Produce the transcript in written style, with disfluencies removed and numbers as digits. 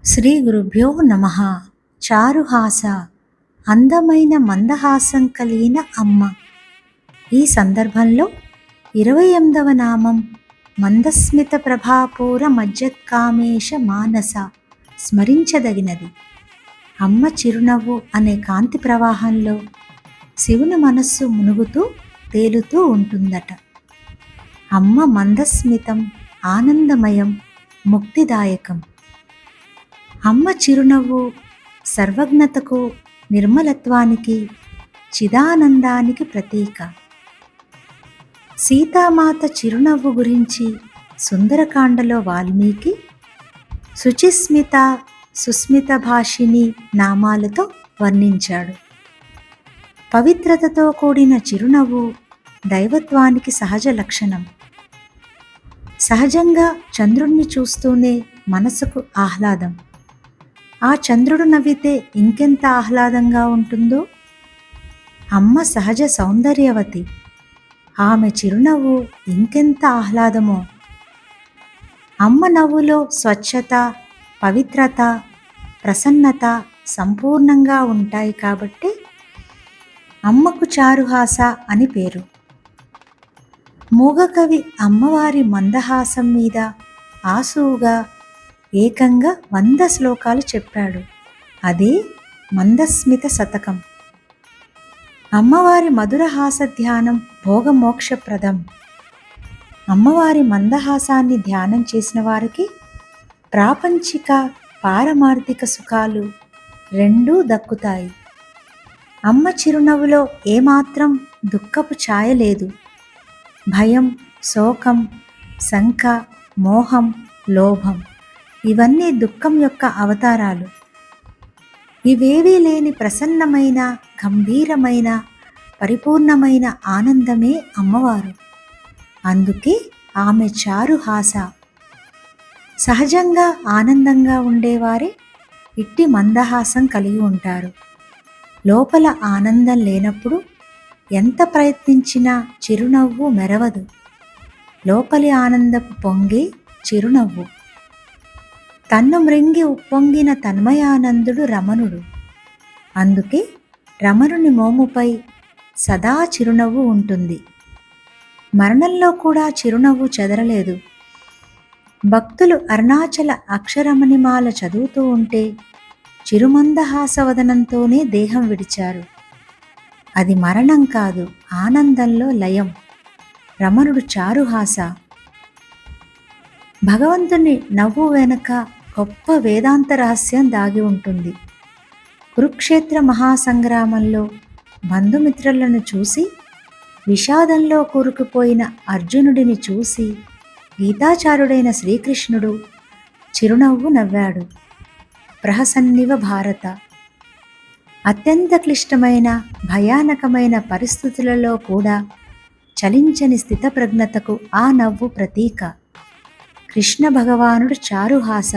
శ్రీ గురుభ్యో నమః. చారుహాస, అందమైన మందహాసం కలిగిన అమ్మ. ఈ సందర్భంలో 28వ నామం మందస్మిత ప్రభాపూర మజ్జత్కామేశ మానస స్మరించదగినది. అమ్మ చిరునవ్వు అనే కాంతి ప్రవాహంలో శివుని మనస్సు మునుగుతూ తేలుతూ ఉంటుందట. అమ్మ మందస్మితం, ఆనందమయం, ముక్తిదాయకం. అమ్మ చిరునవ్వు సర్వజ్ఞతకు, నిర్మలత్వానికి, చిదానందానికి ప్రతీక. సీతామాత చిరునవ్వు గురించి సుందరకాండలో వాల్మీకి శుచిస్మిత, సుస్మిత భాషిని నామాలతో వర్ణించాడు. పవిత్రతతో కూడిన చిరునవ్వు దైవత్వానికి సహజ లక్షణం. సహజంగా చంద్రుణ్ణి చూస్తూనే మనసుకు ఆహ్లాదం. ఆ చంద్రుడు నవ్వితే ఇంకెంత ఆహ్లాదంగా ఉంటుందో. అమ్మ సహజ సౌందర్యవతి. ఆమె చిరునవ్వు ఇంకెంత ఆహ్లాదమో. అమ్మ నవ్వులో స్వచ్ఛత, పవిత్రత, ప్రసన్నత సంపూర్ణంగా ఉంటాయి కాబట్టి అమ్మకు చారుహాస అని పేరు. మూగకవి అమ్మవారి మందహాసం మీద ఆసువుగా ఏకంగా 100 శ్లోకాలు చెప్పాడు. అదే మందస్మిత శతకం. అమ్మవారి మధురహాస ధ్యానం భోగమోక్షప్రదం. అమ్మవారి మందహాసాన్ని ధ్యానం చేసిన వారికి ప్రాపంచిక, పారమార్థిక సుఖాలు రెండూ దక్కుతాయి. అమ్మ చిరునవ్వులో ఏమాత్రం దుఃఖపు ఛాయ లేదు. భయం, శోకం, శంక, మోహం, లోభం ఇవన్నీ దుఃఖం యొక్క అవతారాలు. ఇవేవీ లేని ప్రసన్నమైన, గంభీరమైన, పరిపూర్ణమైన ఆనందమే అమ్మవారు. అందుకే ఆమె చారుహాస. సహజంగా ఆనందంగా ఉండేవారే ఇట్టి మందహాసం కలిగి ఉంటారు. లోపల ఆనందం లేనప్పుడు ఎంత ప్రయత్నించినా చిరునవ్వు మెరవదు. లోపలి ఆనందపు పొంగే చిరునవ్వు. తన్ను మృంగి ఉప్పొంగిన తన్మయానందుడు రమణుడు. అందుకే రమణుని మోముపై సదా చిరునవ్వు ఉంటుంది. మరణంలో కూడా చిరునవ్వు చెదరలేదు. భక్తులు అరుణాచల అక్షరమణిమాల చదువుతూ ఉంటే చిరుమందహాసవదనంతోనే దేహం విడిచారు. అది మరణం కాదు, ఆనందంలో లయం. రమణుడు చారుహాస. భగవంతుని నవ్వు వెనుక గొప్ప వేదాంత రహస్యం దాగి ఉంటుంది. కురుక్షేత్ర మహాసంగ్రామంలో బంధుమిత్రులను చూసి విషాదంలో కూరుకుపోయిన అర్జునుడిని చూసి గీతాచార్యుడైన శ్రీకృష్ణుడు చిరునవ్వు నవ్వాడు. ప్రహసన్నివ భారత. అత్యంత క్లిష్టమైన, భయానకమైన పరిస్థితులలో కూడా చలించని స్థితప్రజ్ఞతకు ఆ నవ్వు ప్రతీక. కృష్ణ భగవానుడు చారుహాస.